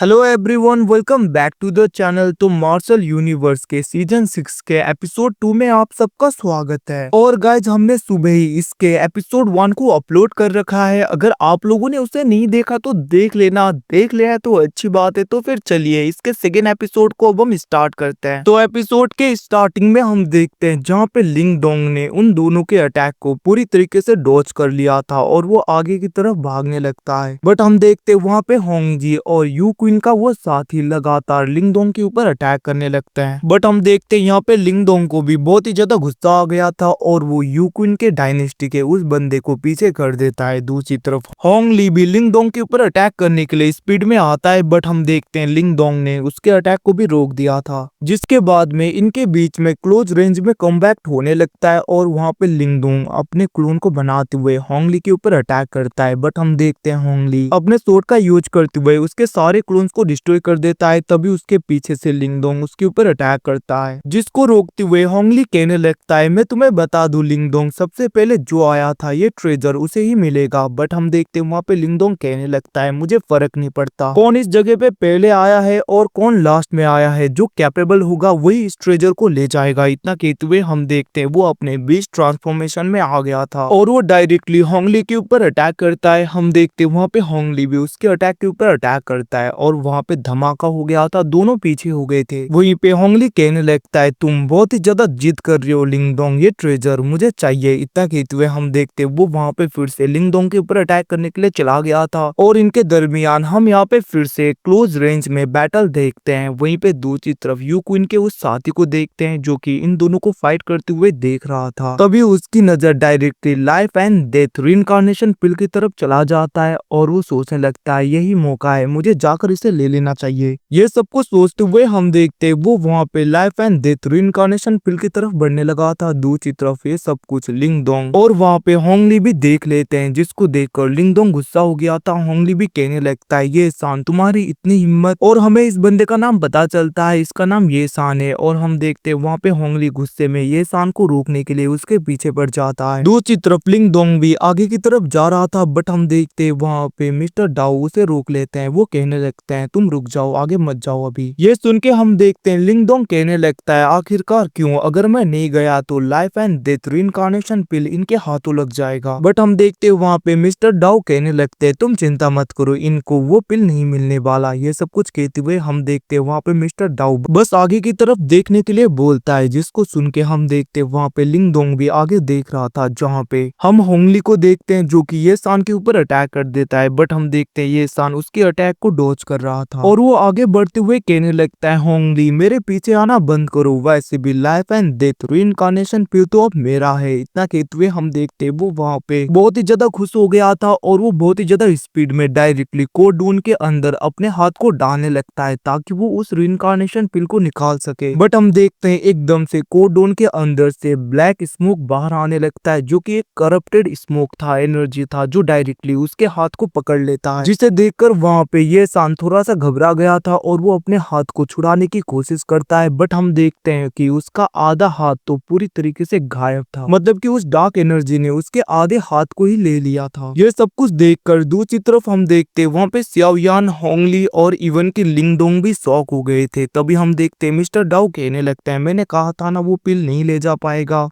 Hello everyone, welcome back to the channel. तो marshal universe के season 6 के episode 2 में आप सबका स्वागत है। और गाइज, हमने सुबह ही इसके एपिसोड 1 को अपलोड कर रखा है। अगर आप लोगों ने उसे नहीं देखा तो देख लेना, देख लिया है तो अच्छी बात है। तो फिर चलिए इसके सेकेंड एपिसोड को अब हम स्टार्ट करते हैं। तो एपिसोड के स्टार्टिंग में हम देखते हैं जहाँ पे लिंग डोंग ने उन दोनों के अटैक को पूरी तरीके से डॉज कर लिया था और वो आगे की तरफ भागने लगता है। बट हम देखते हैं वहाँ पे होंग जी और यू क्वीन का वो साथी लगातार लिंग डोंग के ऊपर अटैक करने लगते हैं। बट हम देखते हैं यहाँ पे लिंग डोंग को भी बहुत ही ज्यादा गुस्सा आ गया था और वो यू क्वीन के डायनेस्टी के उस बंदे को पीछे कर देता है। दूसरी तरफ होंग ली भी लिंग डोंग के ऊपर अटैक करने के लिए स्पीड में आता है। बट हम देखते हैं लिंग डोंग ने उसके अटैक को भी रोक दिया था, जिसके बाद में इनके बीच में क्लोज रेंज में कॉम्बैक्ट होने लगता है और वहाँ पे लिंग डोंग अपने क्लोन को बनाते हुए होंग ली के ऊपर अटैक करता है। बट हम देखते हैं होंग ली अपने स्वॉर्ड का यूज करते हुए उसके सारे क्लोन्स को डिस्ट्रॉय कर देता है। तभी उसके पीछे से लिंग डोंग उसके ऊपर अटैक करता है, जिसको रोकते हुए होंग ली कहने लगता है, मैं तुम्हें बता दूं लिंग डोंग, सबसे पहले जो आया था ये ट्रेजर उसे ही मिलेगा। बट हम देखते हैं वहाँ पे लिंग डोंग कहने लगता है, मुझे फर्क नहीं पड़ता कौन इस जगह पे पहले आया है और कौन लास्ट में आया है, जो कैपेबल होगा वही इस ट्रेजर को ले जाएगा। इतना कहते हुए हम देखते हैं वो अपने बीच ट्रांसफॉर्मेशन में आ गया था और वो डायरेक्टली होंग ली के ऊपर अटैक करता है। हम देखते हैं वहाँ पे होंग ली भी उसके अटैक के ऊपर अटैक करता है और वहाँ पे धमाका हो गया था, दोनों पीछे हो गए थे। वहीं पे होंग ली कहने लगता है, तुम बहुत ही ज्यादा जिद कर रहे हो लिंग डोंग, ये ट्रेजर मुझे चाहिए। इतना कहते हुए हम देखते वो वहाँ पे फिर से लिंग डोंग के ऊपर अटैक करने के लिए चला गया था और इनके दरमियान हम यहाँ पे फिर से क्लोज रेंज में बैटल देखते हैं। वहीं पे दूसरी तरफ यू क्वीन के उस साथी को देखते हैं जो कि इन दोनों को फाइट करते हुए देख रहा था। तभी उसकी नजर directly life and death reincarnation pill की तरफ चला जाता है और वो सोचने लगता है यही मौका है, मुझे जाकर इसे ले लेना चाहिए। ये सब कुछ सोचते हुए हम देखते वो वहाँ पे life and death reincarnation pill की तरफ बढ़ने लगा था। दूसरी तरफ ये सब कुछ लिंग डोंग और वहाँ पे होंग ली भी देख लेते हैं, जिसको देखकर लिंग डोंग गुस्सा हो गया था। होंग ली भी कहने लगता है, ये शान तुम्हारी इतनी हिम्मत, और हमें इस बंदे का नाम पता चलता है, इसका नाम ये शान है। और हम देखते हैं वहाँ पे होंग ली गुस्से में ये शान को रोकने के लिए उसके पीछे पड़ जाता है। दूसरी तरफ लिंग डोंग भी आगे की तरफ जा रहा था। बट हम देखते हैं वहाँ पे मिस्टर डाउ उसे रोक लेते हैं। वो कहने लगते हैं, तुम रुक जाओ, आगे मत जाओ अभी। ये सुन के हम देखते हैं लिंग डोंग कहने लगता है, आखिरकार क्यों, अगर मैं नहीं गया तो लाइफ एंड डेथ रीइंकार्नेशन पिल इनके हाथों लग जाएगा। बट हम देखते हैं वहाँ पे मिस्टर डाउ कहने लगते हैं, तुम चिंता मत करो, इनको वो पिल नहीं मिलने वाला। ये सब कुछ कहते हुए हम देखते हैं वहाँ पे मिस्टर डाउ बस आगे की तरफ देखने के लिए बोलता है, जिसको सुन के हम देखते हैं वहाँ पे लिंग डोंग भी आगे देख रहा था, जहाँ पे हम होंग ली को देखते हैं जो कि ये शान के ऊपर अटैक कर देता है। बट हम देखते हैं ये शान उसके अटैक को डॉज कर रहा था और वो आगे बढ़ते हुए कहने लगता है, होंग ली मेरे पीछे आना बंद करो, वैसे भी लाइफ एंड डेथ रीइंकार्नेशन पिल तो अब मेरा है। इतना कहते हुए हम देखते हैं वो वहाँ पे बहुत ही ज्यादा खुश हो गया था और वो बहुत ही ज्यादा स्पीड में डायरेक्टली कोडून के अंदर अपने हाथ को डालने लगता है ताकि वो उस रीइंकार्नेशन पिल को निकाल सके। बट हम देखते हैं एकदम से कोडून के अंदर से ब्लैक स्मोक बाहर आने लगता है, जो कि एक करप्टेड स्मोक था, एनर्जी था, जो डायरेक्टली उसके हाथ को पकड़ लेता है। जिसे देखकर वहाँ पे ये शान थोड़ा सा घबरा गया था और वो अपने हाथ को छुड़ाने की कोशिश करता है। बट हम देखते हैं कि उसका आधा हाथ तो पूरी तरीके से गायब था, मतलब कि उस डार्क एनर्जी ने उसके आधे हाथ को ही ले लिया था। ये सब कुछ देखकर दूसरी तरफ हम देखते वहाँ पे सियाओयान, होंग ली और इवन की लिंग डोंग भी शॉक हो गए थे। तभी हम देखते मिस्टर डाउ कहने लगता है, मैंने कहा था ना वो पिल नहीं ले जा पाएगा,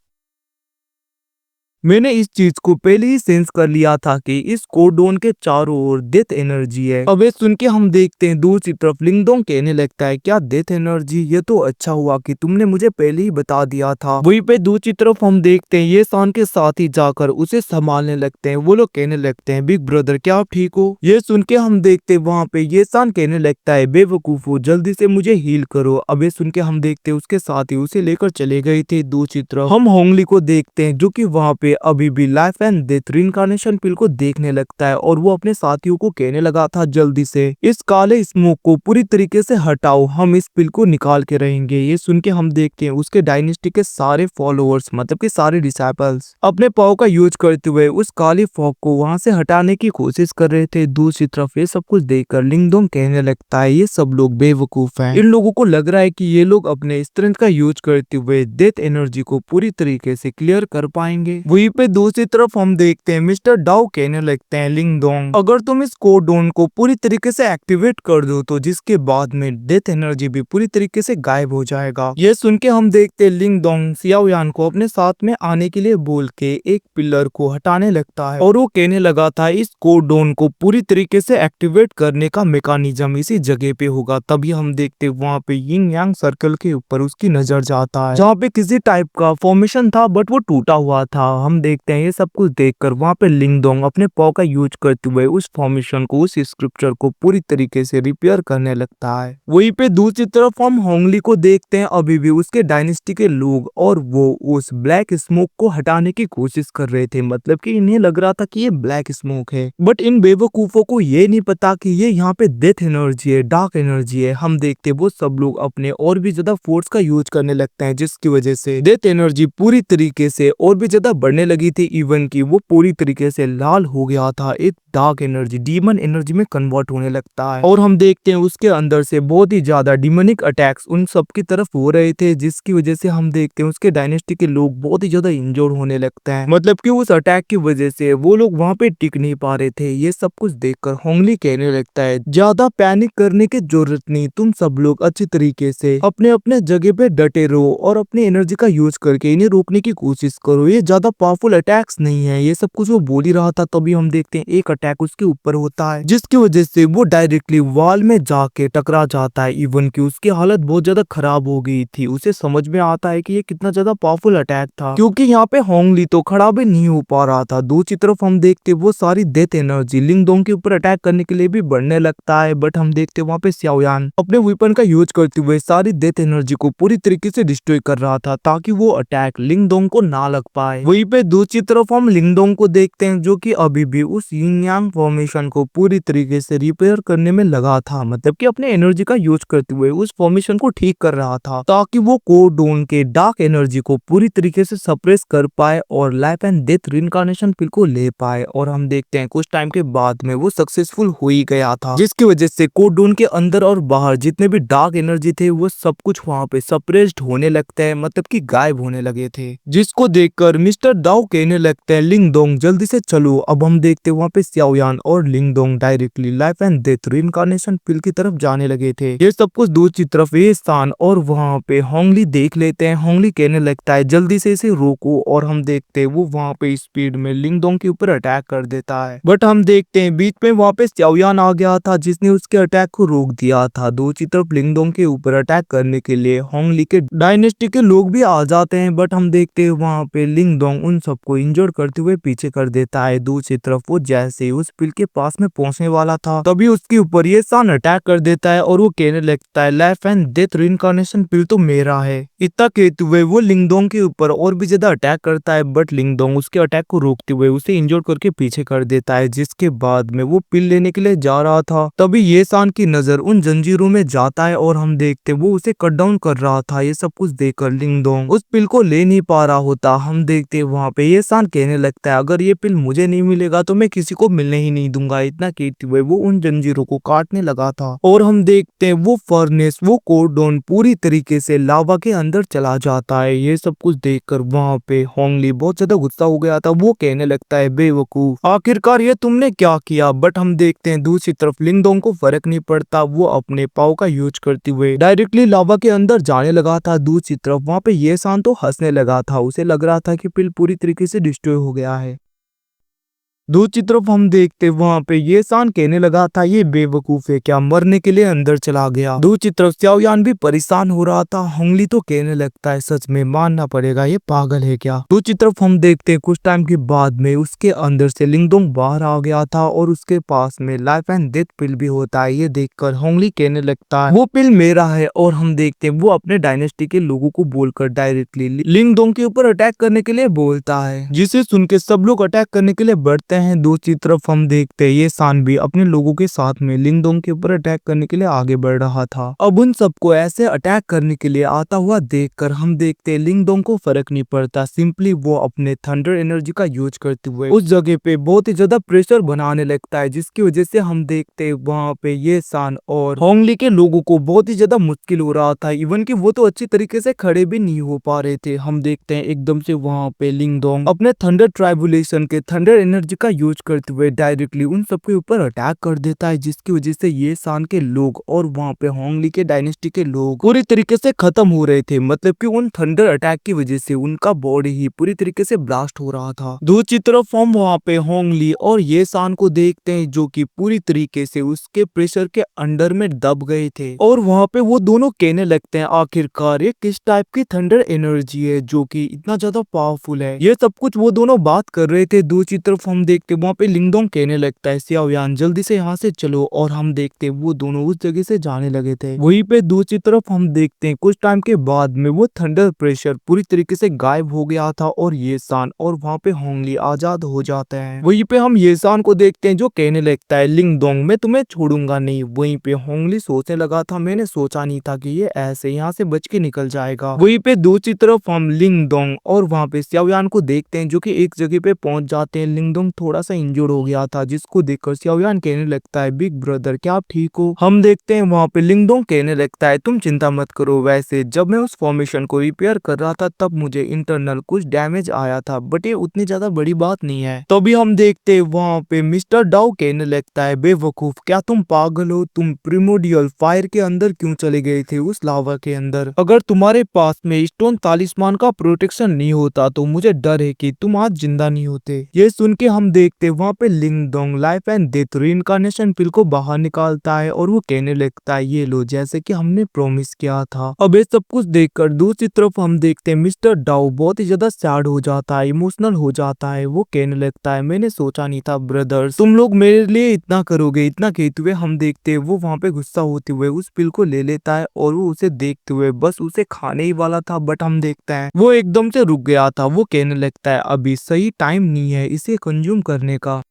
मैंने इस चीज को पहले ही सेंस कर लिया था कि इस कोडोन के चारों ओर डेथ एनर्जी है। अब ये सुन के हम देखते हैं दूसरी तरफ लिंग डोंग कहने लगता है, क्या डेथ एनर्जी, ये तो अच्छा हुआ कि तुमने मुझे पहले ही बता दिया था। वहीं पे दूसरी तरफ हम देखते हैं ये शान के साथ ही जाकर उसे संभालने लगते हैं। वो लोग कहने लगते हैं, बिग ब्रदर क्या आप ठीक हो। ये सुन के हम देखते हैं वहाँ पे ये शान कहने लगता है, बेवकूफो जल्दी से मुझे हील करो। अब ये सुन के हम देखते हैं उसके साथ ही उसे लेकर चले गए थे। दूसरी तरफ हम होंग ली को देखते हैं जो कि वहाँ पे अभी भी लाइफ एंड डेथ रीइंकार्नेशन पिल को देखने लगता है और वो अपने साथियों को कहने लगा था, जल्दी से इस काले स्मोक को पूरी तरीके से हटाओ, हम इस पिल को निकाल के रहेंगे। ये सुन के हम देखते हैं उसके डायनेस्टी के सारे फॉलोअर्स, मतलब कि सारे डिसाइपल्स अपने पाव का यूज करते हुए उस काली फॉग को वहां से हटाने की कोशिश कर रहे थे। दूसरी तरफ ये सब कुछ देखकर लिंग डोंग कहने लगता है, ये सब लोग बेवकूफ हैं, इन लोगों को लग रहा है कि ये लोग अपने स्ट्रेंथ का यूज करते हुए डेथ एनर्जी को पूरी तरीके से क्लियर कर पाएंगे। वहीं पे दूसरी तरफ हम देखते हैं मिस्टर डाउ कहने लगते हैं लिंगडोंग, अगर तुम इस कोडोन को पूरी तरीके से एक्टिवेट कर दो तो जिसके बाद में डेथ एनर्जी भी पूरी तरीके से गायब हो जाएगा। ये सुन के हम देखते हैं लिंगडोंग सियाओयान को अपने साथ में आने के लिए बोल के एक पिलर को हटाने लगता है और वो कहने लगा था इस कोडोन को पूरी तरीके से एक्टिवेट करने का मैकेनिज्म इसी जगह पे होगा। तभी हम देखते वहाँ पे यिंग यांग सर्कल के ऊपर उसकी नजर जाता है जहाँ पे किसी टाइप का फॉर्मेशन था बट वो टूटा हुआ था। हम देखते हैं ये सब कुछ देखकर वहाँ पे लिंगडोंग अपने पाव का यूज करते हुए उस फॉर्मेशन को उस स्क्रिप्चर को पूरी तरीके से रिपेयर करने लगता है। वहीं पे दूसरी तरफ हम होंगली को देखते हैं, अभी भी उसके डायनेस्टी के लोग और वो उस ब्लैक स्मोक को हटाने की कोशिश कर रहे थे। मतलब कि इन्हें लग रहा था कि ये ब्लैक स्मोक है बट इन बेवकूफों को ये नहीं पता कि ये यहाँ पे डेथ एनर्जी है, डार्क एनर्जी है। हम देखते वो सब लोग अपने और भी ज्यादा फोर्स का यूज करने लगते हैं जिसकी वजह से डेथ एनर्जी पूरी तरीके से और भी ज्यादा बढ़ने लगी थी। इवन की वो पूरी तरीके से लाल हो गया था, एक डार्क एनर्जी डीमन एनर्जी में कन्वर्ट होने लगता है। और हम देखते हैं उसके अंदर से बहुत ही ज्यादा डिमोनिक अटैक्स उन सब की तरफ हो रहे थे जिसकी वजह से हम देखते हैं उसके डायनेस्टी के लोग बहुत ही ज्यादा इंजोर होने लगते हैं। मतलब कि उस अटैक की वजह से वो लोग वहाँ पे टिक नहीं पा रहे थे। ये सब कुछ देखकर होंगली कहने लगता है ज्यादा पैनिक करने की जरूरत नहीं, तुम सब लोग अच्छी तरीके से अपने अपने जगह पे डटे रहो और अपनी एनर्जी का यूज करके इन्हें रोकने की कोशिश करो, ये ज्यादा पावरफुल अटैक्स नहीं है। ये सब कुछ वो बोल ही रहा था तभी हम देखते हैं एक अटैक उसके ऊपर होता है जिसकी वजह से वो डायरेक्टली वॉल में जाके टकरा जाता है। इवन की उसकी हालत बहुत ज्यादा खराब हो गई थी। उसे समझ में आता है कि ये कितना ज्यादा पावरफुल अटैक था क्योंकि यहाँ पे होंगली तो खड़ा भी नहीं हो पा रहा था। दूसरी तरफ हम देखते वो सारी डेथ एनर्जी लिंगडोंग के ऊपर अटैक करने के लिए भी बढ़ने लगता है बट हम देखते वहाँ पे सियाओयान अपने वेपन का यूज करते हुए सारी डेथ एनर्जी को पूरी तरीके से डिस्ट्रॉय कर रहा था ताकि वो अटैक लिंगडोंग को ना लग पाए। वहीं पे दूसरी तरफ हम लिंगडोंग को देखते हैं जो कि अभी भी उस यिंग यांग फॉर्मेशन को पूरी तरीके से रिपेयर करने में लगा था। मतलब कि अपने एनर्जी का यूज करते हुए उस फॉर्मेशन को ठीक कर रहा था ताकि वो कोडोन के डार्क एनर्जी को पूरी तरीके से सप्रेस कर पाए और लाइफ एंड डेथ रिइंकार्नेशन पिल को ले पाए। और हम देखते हैं कुछ टाइम के बाद में वो सक्सेसफुल हो ही गया था जिसकी वजह से कोडोन के अंदर और बाहर जितने भी डार्क एनर्जी थे वो सब कुछ वहाँ पे सप्रेस्ड होने लगते हैं, मतलब कि गायब होने लगे थे। जिसको देखकर मिस्टर दाओ कहने लगते हैं लिंगडोंग जल्दी से चलो। अब हम देखते वहाँ पे सियाओयान और लिंगडोंग डायरेक्टली लाइफ एंड डेथ रिइंकार्नेशन पिल की तरफ जाने लगे थे। ये सब कुछ दूसरी तरफ ये स्थान और वहाँ पे होंगली देख लेते हैं। होंगली कहने लगता है जल्दी से इसे रोको और हम देखते वो वहाँ पे स्पीड में लिंगडोंग के ऊपर अटैक कर देता है। बट हम देखते हैं बीच में वहाँ पे सियाओयान आ गया था जिसने उसके अटैक को रोक दिया था। दूसरी तरफ लिंगडोंग के ऊपर अटैक करने के लिए होंगली के डायनेस्टी के लोग भी आ जाते हैं बट हम देखते हैं वहाँ पे लिंगडोंग उन सबको इंजर्ड करते हुए पीछे कर देता है। दूसरी तरफ वो जैसे ही उस पिल के पास में पहुंचने वाला था तभी उसके ऊपर ये सान अटैक कर देता है और वो कहने लगता है लाइफ एंड डेथ रिइंकार्नेशन पिल तो मेरा है। इतना कहते हुए वो लिंगडोंग के ऊपर और भी ज्यादा अटैक करता है बट लिंगडोंग उसके अटैक को रोकते हुए उसे इंजर्ड करके पीछे कर देता है। जिसके बाद में वो पिल लेने के लिए जा रहा था तभी ये सान की नजर उन जंजीरों में जाता है और हम देखते वो उसे कट डाउन कर रहा था। ये सब कुछ देखकर लिंगडोंग उस पिल को ले नहीं पा रहा होता। हम देखते वहाँ पे ये सान कहने लगता है अगर ये पिल मुझे नहीं मिलेगा तो मैं किसी को मिलने ही नहीं दूंगा। इतना कहते हुए वो उन जंजीरों को काटने लगा था और हम देखते हैं वो फर्नेस वो कोडोन पूरी तरीके से लावा के अंदर चला जाता है। ये सब कुछ देखकर वहाँ पे होंगली बहुत ज्यादा गुस्सा हो गया था। वो कहने लगता है बेवकूफ आखिरकार ये तुमने क्या किया। बट हम देखते हैं दूसरी तरफ लिंगडोंग को फर्क नहीं पड़ता, वो अपने पाव का यूज करते हुए डायरेक्टली लावा के अंदर जाने लगा था। दूसरी तरफ वहाँ पे ये सान तो हंसने लगा था, उसे लग रहा था कि पिल पूरी तरीके से डिस्ट्रॉय हो गया है। दूसरी तरफ हम देखते वहाँ पे ये सान कहने लगा था ये बेवकूफ है क्या, मरने के लिए अंदर चला गया। दूसरी तरफ सियाओयान भी परेशान हो रहा था। होंगली तो कहने लगता है सच में मानना पड़ेगा ये पागल है क्या। दूसरी तरफ हम देखते कुछ टाइम के बाद में उसके अंदर से लिंगडोंग बाहर आ गया था और उसके पास में लाइफ एंड डेथ पिल भी होता है। ये देखकर होंगली कहने लगता है वो पिल मेरा है और हम देखते वो अपने डायनेस्टी के लोगों को बोलकर डायरेक्टली लिंगडोंग के ऊपर अटैक करने के लिए बोलता है जिसे सुन के सब लोग अटैक करने के लिए बढ़ते हैं दूसरी तरफ हम देखते हैं ये सान भी अपने लोगों के साथ में लिंगडोंग के ऊपर अटैक करने के लिए आगे बढ़ रहा था। अब उन सबको ऐसे अटैक करने के लिए आता हुआ देखकर हम देखते हैं लिंगडोंग को फर्क नहीं पड़ता, सिंपली वो अपने थंडर एनर्जी का यूज करते हुए उस जगह पे बहुत ही ज्यादा प्रेशर बनाने लगता है, जिसकी वजह से हम देखते हैं वहाँ पे ये सान और होंगली के लोगों को बहुत ही ज्यादा मुश्किल हो रहा था, इवन कि वो तो अच्छी तरीके से खड़े भी नहीं हो पा रहे थे। हम देखते हैं एकदम से वहाँ पे लिंगडोंग अपने थंडर ट्राइबुलेशन के थंडर एनर्जी का यूज करते हुए डायरेक्टली उन सबके ऊपर अटैक कर देता है, जिसकी वजह से ये सान के लोग और वहाँ पे होंगली के डायनेस्टी के लोग पूरी तरीके से खत्म हो रहे थे। मतलब कि उन थंडर अटैक की वजह से उनका बॉडी ही पूरी तरीके से ब्लास्ट हो रहा था। दूसरी तरफ हम वहाँ पे होंगली और ये सान को देखते हैं जो कि पूरी तरीके से उसके प्रेशर के अंडर में दब गए थे, और वहाँ पे वो दोनों कहने लगते हैं आखिरकार ये किस टाइप की थंडर एनर्जी है जो कि इतना ज्यादा पावरफुल है। ये सब कुछ वो दोनों बात कर रहे थे। दूसरी तरफ हम देखते वहाँ पे लिंगडोंग कहने लगता है सियाओयान जल्दी से यहाँ से चलो, और हम देखते वो दोनों उस जगह से जाने लगे थे। वहीं पे दूसरी तरफ हम देखते हैं कुछ टाइम के बाद में वो थंडर प्रेशर पूरी तरीके से गायब हो गया था और ये सान और वहाँ पे होंगली आजाद हो जाते हैं। वहीं पे हम ये सान को देखते हैं जो कहने लगता है लिंगडोंग मैं तुम्हें छोड़ूंगा नहीं। वहीं पे होंगली सोचने लगा था मैंने सोचा नहीं था कि ये ऐसे यहाँ से बच के निकल जाएगा। वहीं पे दूसरी तरफ हम लिंगडोंग और वहाँ पे सियाओयान को देखते हैं जो कि एक जगह पे पहुंच जाते हैं। लिंगडोंग थोड़ा सा इंजर्ड हो गया था, जिसको देखकर सियाओयान कहने लगता है बिग ब्रदर क्या आप ठीक हो। हम देखते हैं वहाँ पे लिंगडोंग कहने लगता है तुम चिंता मत करो, वैसे जब मैं उस फॉर्मेशन को रिपेयर कर रहा था तब मुझे इंटरनल कुछ डैमेज आया था, बट ये उतनी ज्यादा बड़ी बात नहीं है। तभी हम देखते हैं वहाँ पे मिस्टर डाउ कहने लगता है बेवकूफ क्या तुम पागल हो, तुम प्रिमोडियल फायर के अंदर क्यों चले गए थे उस लावा के अंदर। अगर तुम्हारे पास में स्टोन तालिस्मान का प्रोटेक्शन नहीं होता तो मुझे डर है कि तुम आज जिंदा नहीं होते। ये सुन के हम देखते वहाँ पे लिंगडोंग लाइफ एंड डेथ रीइंकार्नेशन पिल को बाहर निकालता है और वो कहने लगता है ये लो जैसे कि हमने प्रॉमिस किया था। अब ये सब कुछ देखकर दूसरी तरफ हम देखते हैं मिस्टर डाउ बहुत ही ज्यादा सैड हो जाता है, इमोशनल हो जाता है। वो कहने लगता है मैंने सोचा नहीं था ब्रदर्स तुम लोग मेरे लिए इतना करोगे। इतना कहते हुए हम देखते हैं वो वहाँ पे गुस्सा होते हुए उस पिल को ले लेता है और वो उसे देखते हुए बस उसे खाने ही वाला था, बट हम देखते हैं वो एकदम से रुक गया था। वो कहने लगता है अभी सही टाइम नहीं है इसे कंज्यूम करने का।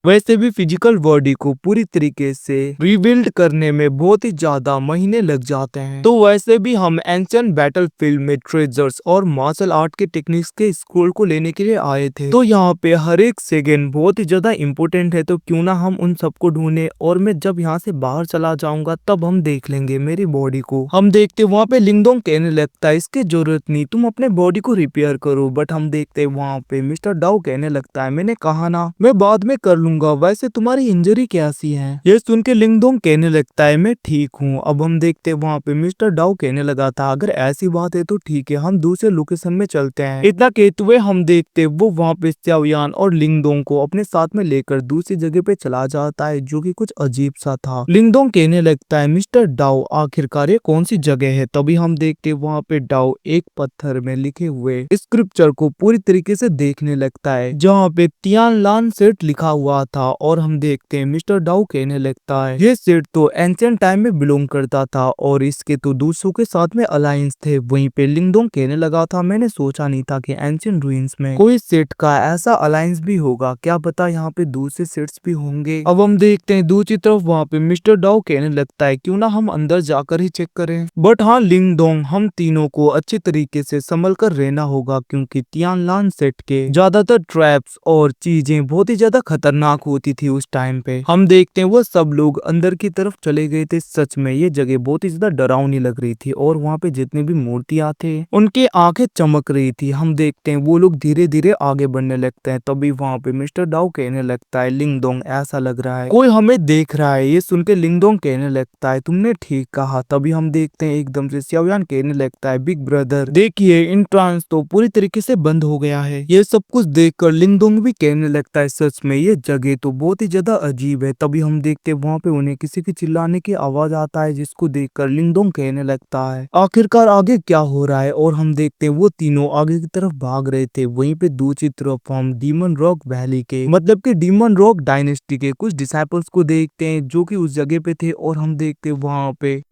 वैसे भी फिजिकल बॉडी को पूरी तरीके से रिबिल्ड करने में बहुत ही ज्यादा महीने लग जाते हैं। तो वैसे भी हम एंशिएंट बैटलफील्ड में ट्रेजर्स और मार्शल आर्ट के टेक्निक्स के स्क्रोल को लेने के लिए आए थे, तो यहाँ पे हर एक सेकेंड बहुत ही ज्यादा इम्पोर्टेंट है। तो क्यों ना हम उन सबको ढूंढे और मैं जब यहाँ से बाहर चला जाऊंगा तब हम देख लेंगे मेरी बॉडी को। हम देखते वहाँ पे लिंगडोंग कहने लगता है इसकी जरूरत नहीं तुम अपने बॉडी को रिपेयर करो, बट हम देखते वहाँ पे मिस्टर डाउ कहने लगता है मैंने कहा ना मैं बाद में कर लूंगा, वैसे तुम्हारी इंजरी कैसी है। ये सुन के लिंगडोंग कहने लगता है मैं ठीक हूँ। अब हम देखते हैं वहाँ पे मिस्टर डाउ कहने लगा था अगर ऐसी बात है तो ठीक है हम दूसरे लोकेशन में चलते हैं। इतना कहते हुए हम देखते वो वहाँ पे सियाओयान और लिंगडोंग को अपने साथ में लेकर दूसरी जगह पे चला जाता है जो कि कुछ अजीब सा था। लिंगडोंग कहने लगता है मिस्टर डाउ आखिरकार ये कौन सी जगह है। तभी हम देखते वहाँ पे डाउ एक पत्थर में लिखे हुए स्क्रिप्चर को पूरी तरीके से देखने लगता है जहाँ पे तियान लान सेट लिखा हुआ था, और हम देखते हैं मिस्टर डाउ कहने लगता है ये सेट तो एंशिएंट टाइम में बिलोंग करता था और इसके तो दूसरों के साथ में अलायंस थे। वहीं पे लिंगडोंग कहने लगा था मैंने सोचा नहीं था कि एंशिएंट रूइंस में कोई सेट का ऐसा अलायंस भी होगा, क्या पता यहाँ पे दूसरे सेट्स भी होंगे। अब हम देखते हैं दूसरी तरफ वहाँ पे मिस्टर डाउ कहने लगता है क्यों ना हम अंदर जाकर ही चेक करें। बट हाँ लिंगडोंग हम तीनों को अच्छे तरीके से संभल कर रहना होगा क्योंकि तियान लान सेट के ज्यादातर ट्रैप्स और चीजें बहुत ही ज्यादा खतरनाक होती थी उस टाइम पे। हम देखते हैं वो सब लोग अंदर की तरफ चले गए थे। सच में ये जगह बहुत ही ज्यादा डरावनी लग रही थी और वहाँ पे जितने भी मूर्तियां थे उनकी आंखें चमक रही थी। हम देखते हैं वो लोग धीरे धीरे आगे बढ़ने लगते हैं। तभी वहाँ पे मिस्टर डाउ कहने लगता है लिंगडोंग ऐसा लग रहा है कोई हमें देख रहा है। ये सुन के लिंगडोंग कहने लगता है तुमने ठीक कहा। तभी हम देखते हैं एकदम से सियाओयान कहने लगता है बिग ब्रदर देखिए एंट्रेंस तो पूरी तरीके से बंद हो गया है। ये सब कुछ देखकर लिंगडोंग भी कहने लगता है सच में ये जगह तो बहुत ही ज्यादा अजीब है। तभी हम देखते हैं वहाँ पे उन्हें किसी के चिल्लाने की आवाज आता है जिसको देखकर लिंगडोंग कहने लगता है आखिरकार आगे क्या हो रहा है। और हम देखते हैं वो तीनों आगे की तरफ भाग रहे थे। वहीं पे दूसरी तरफ हम डीमन रॉक वैली के मतलब कि डीमन रॉक डायनेस्टी के कुछ डिसाइपल्स को देखते हैं जो कि उस जगह पे थे, और हम देखते हैं वहाँ पे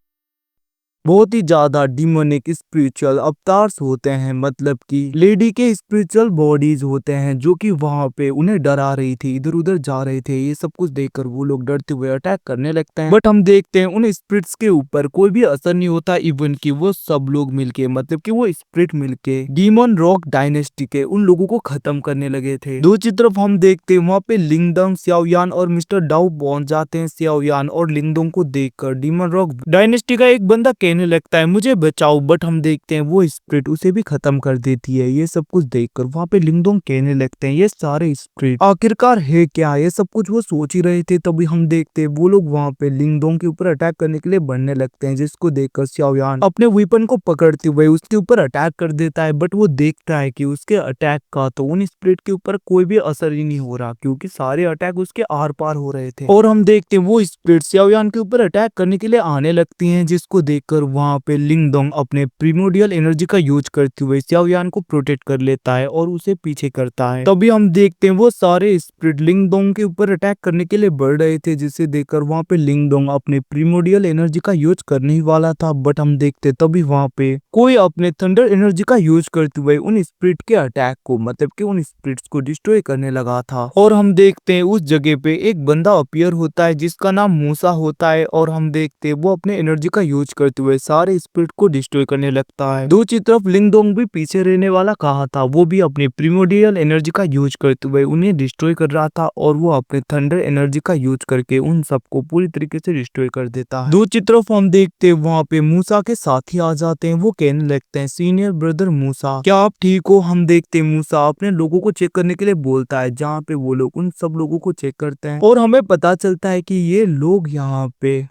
बहुत ही ज्यादा डिमोनिक स्पिरिचुअल अवतार्स होते हैं, मतलब कि लेडी के स्पिरिचुअल बॉडीज होते हैं जो कि वहां पे उन्हें डरा रही थी, इधर उधर जा रहे थे। ये सब कुछ देखकर वो लोग डरते हुए अटैक करने लगते हैं। बट हम देखते हैं उन स्पिरिट्स के ऊपर कोई भी असर नहीं होता, इवन कि वो सब लोग मिलके, मतलब कि वो स्पिरिट मिलके डीमन रॉक डायनेस्टी के उन लोगों को खत्म करने लगे थे। दूसरी तरफ हम देखते हैं वहां पे लिंगडंग, सियाओयान और मिस्टर डाउ पहुंच जाते हैं। सियाओयान और लिंगडोंग को देखकर डीमन रॉक डायनेस्टी का एक बंदा कहने लगता है मुझे बचाओ, बट हम देखते हैं वो स्पिरिट उसे भी खत्म कर देती है। ये सब कुछ देखकर वहां पे लिंगडोंग कहने लगते हैं ये सारे स्पिरिट आखिरकार है क्या, ये सब कुछ वो सोच ही रहे थे। तभी हम देखते हैं वो लोग वहां पे लिंगडोंग के ऊपर अटैक करने के लिए बढ़ने लगते हैं, जिसको देखकर सियाओयान अपने वेपन को पकड़ते हुए उसके ऊपर अटैक कर देता है। बट वो देखता है कि उसके अटैक का तो उन स्पिरिट के ऊपर कोई भी असर ही नहीं हो रहा, क्योंकि सारे अटैक उसके आर पार हो रहे थे। और हम देखते हैं वो स्पिरिट सियाओयान के ऊपर अटैक करने के लिए आने लगती हैं, जिसको देखकर वहां पे लिंगडोंग अपने प्रिमोडियल एनर्जी का यूज करते हुए सियाओयान को प्रोटेक्ट कर लेता है और उसे पीछे करता है। तभी हम देखते हैं वो सारे स्पिरिट लिंगडोंग के ऊपर अटैक करने के लिए बढ़ रहे थे, जिसे देखकर वहां पे लिंगडोंग अपने प्रिमोडियल एनर्जी का यूज करने ही वाला था। बट हम देखते तभी वहां पे कोई अपने थंडर एनर्जी का यूज करते हुए उन स्पिरिट के अटैक को, मतलब कि उन स्पिरिट्स को डिस्ट्रॉय करने लगा था। और हम देखते हैं उस जगह पे एक बंदा अपीयर होता है जिसका नाम मूसा होता है, और हम देखते हैं वो अपने एनर्जी का यूज करते हुए सारे स्पिरिट को डिस्ट्रॉय करने लगता है। दूसरी तरफ लिंगडोंग भी पीछे रहने वाला कहा था, वो भी अपनी प्रिमोडियल एनर्जी का यूज करते हुए उन्हें डिस्ट्रॉय कर रहा था, और वो अपने थंडर एनर्जी का यूज करके उन सबको पूरी तरीके से डिस्ट्रॉय कर देता है। दूसरी तरफ हम देखते हैं वहां पे मूसा के साथी आ जाते हैं। वो कहने लगते हैं सीनियर ब्रदर मूसा, क्या आप ठीक हो? हम देखते हैं मूसा अपने लोगों को चेक करने के लिए बोलता है, जहाँ पे वो लोग उन सब लोगों को चेक करते हैं, और हमें पता चलता है कि ये लोग यहाँ पे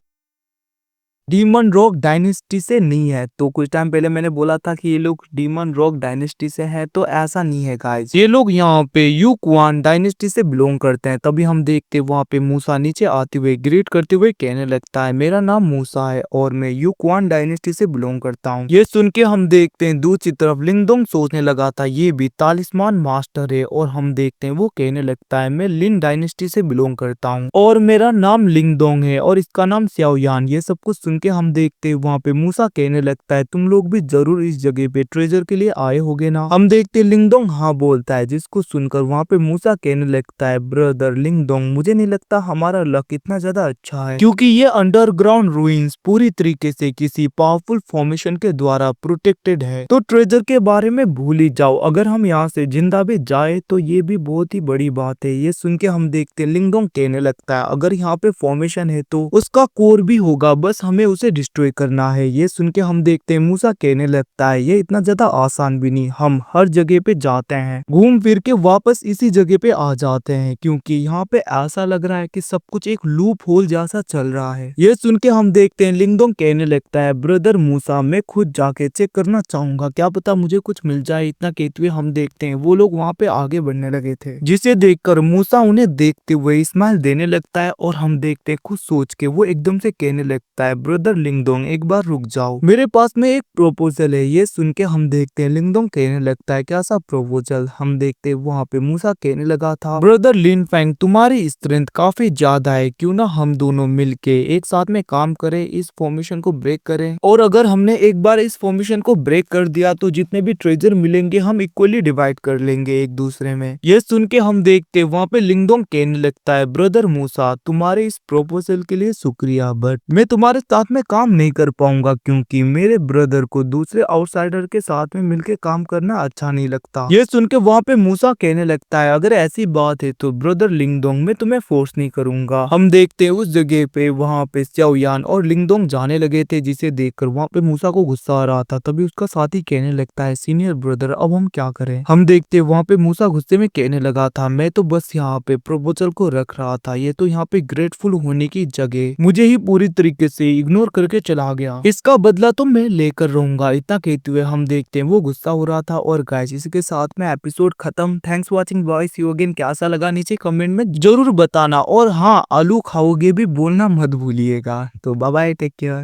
डीमन रॉक डायनेस्टी से नहीं है। तो कुछ टाइम पहले मैंने बोला था कि ये लोग डीमन रॉक डायनेस्टी से है, तो ऐसा नहीं है गाइस, ये लोग यहाँ पे यूक्वान डायनेस्टी से बिलोंग करते हैं। तभी हम देखते वहाँ पे मूसा नीचे आते हुए ग्रीट करते हुए कहने लगता है मेरा नाम मूसा है और मैं यूक्वान डायनेस्टी से बिलोंग करता हूँ। ये सुन के हम देखते हैं दूसरी तरफ लिंगडोंग सोचने लगा था ये भी तालिस्मान मास्टर है, और हम देखते हैं वो कहने लगता है मैं लिन डायनेस्टी से बिलोंग करता हूँ और मेरा नाम लिंगडोंग है और इसका नाम सियाओयान। ये सब कुछ के हम देखते हैं वहाँ पे मूसा कहने लगता है तुम लोग भी जरूर इस जगह पे ट्रेजर के लिए आए होगे ना? हम देखते लिंगडोंग हाँ बोलता है, जिसको सुनकर वहाँ पे मूसा कहने लगता है ब्रदर लिंगडोंग, मुझे नहीं लगता हमारा लक इतना ज्यादा अच्छा है, क्योंकि ये अंडरग्राउंड रूइंस पूरी तरीके से किसी पावरफुल फॉर्मेशन के द्वारा प्रोटेक्टेड है। तो ट्रेजर के बारे में भूल ही जाओ, अगर हम यहाँ से जिंदा भी जाए तो ये भी बहुत ही बड़ी बात है। ये सुन के हम देखते लिंगडोंग कहने लगता है अगर यहाँ पे फॉर्मेशन है तो उसका कोर भी होगा, बस हमें उसे डिस्ट्रॉय करना है। ये सुन के हम देखते हैं मूसा कहने लगता है ये इतना ज्यादा आसान भी नहीं, हम हर जगह पे जाते हैं, घूम फिर के वापस इसी जगह पे आ जाते हैं, क्योंकि यहाँ पे ऐसा लग रहा है कि सब कुछ एक लूप होल जैसा चल रहा है। ये सुन के हम देखते हैं लिंगडोंग कहने लगता है ब्रदर मूसा मैं खुद जाके चेक करना चाहूंगा, क्या पता मुझे कुछ मिल जाए। इतना कहते हुए हम देखते हैं वो लोग वहाँ पे आगे बढ़ने लगे थे, जिसे देखकर मूसा उन्हें देखते हुए स्माइल देने लगता है, और हम देखते हैं खुद सोच के वो एकदम से कहने लगता है ब्रदर लिंगडोंग एक बार रुक जाओ, मेरे पास में एक प्रपोजल है। ये सुन के हम देखते हैं लिंगडोंग कहने लगता है क्या सा प्रपोजल? हम देखते हैं वहाँ पे मूसा कहने लगा था ब्रदर लिन फैंग तुम्हारी स्ट्रेंथ काफी ज्यादा है, क्यों ना हम दोनों मिलके एक साथ में काम करें, इस फॉर्मेशन को ब्रेक करें, और अगर हमने एक बार इस फॉर्मेशन को ब्रेक कर दिया तो जितने भी ट्रेजर मिलेंगे हम इक्वली डिवाइड कर लेंगे एक दूसरे में। ये सुन के हम देखते वहाँ पे लिंगडोंग कहने लगता है ब्रदर मूसा तुम्हारे इस प्रपोजल के लिए शुक्रिया, बट मैं तुम्हारे साथ में काम नहीं कर पाऊंगा, क्योंकि मेरे ब्रदर को दूसरे आउटसाइडर के साथ में मिलके काम करना अच्छा नहीं लगता। ये सुन के वहाँ पे मूसा कहने लगता है अगर ऐसी बात है तो ब्रदर लिंगडोंग मैं तुम्हें फोर्स नहीं करूंगा। हम देखते उस जगह पे वहाँ पे सियाओयान और लिंगडोंग जाने लगे थे, जिसे देखकर वहाँ पे मूसा को गुस्सा आ रहा था। तभी उसका साथी कहने लगता है सीनियर ब्रदर अब हम क्या करें? हम देखते वहाँ पे मूसा गुस्से में कहने लगा था मैं तो बस यहाँ पे प्रपोजल को रख रहा था, ये तो यहाँ पे ग्रेटफुल होने की जगह मुझे ही पूरी तरीके से इग्नोर करके चला गया, इसका बदला तो मैं लेकर रहूंगा। इतना कहते हुए हम देखते हैं वो गुस्सा हो रहा था। और गाइस इसके साथ में एपिसोड खत्म। Thanks watching boys, you again. कैसा लगा नीचे कमेंट में जरूर बताना, और हाँ आलू खाओगे भी बोलना मत भूलिएगा। तो बाय बाय, टेक केयर।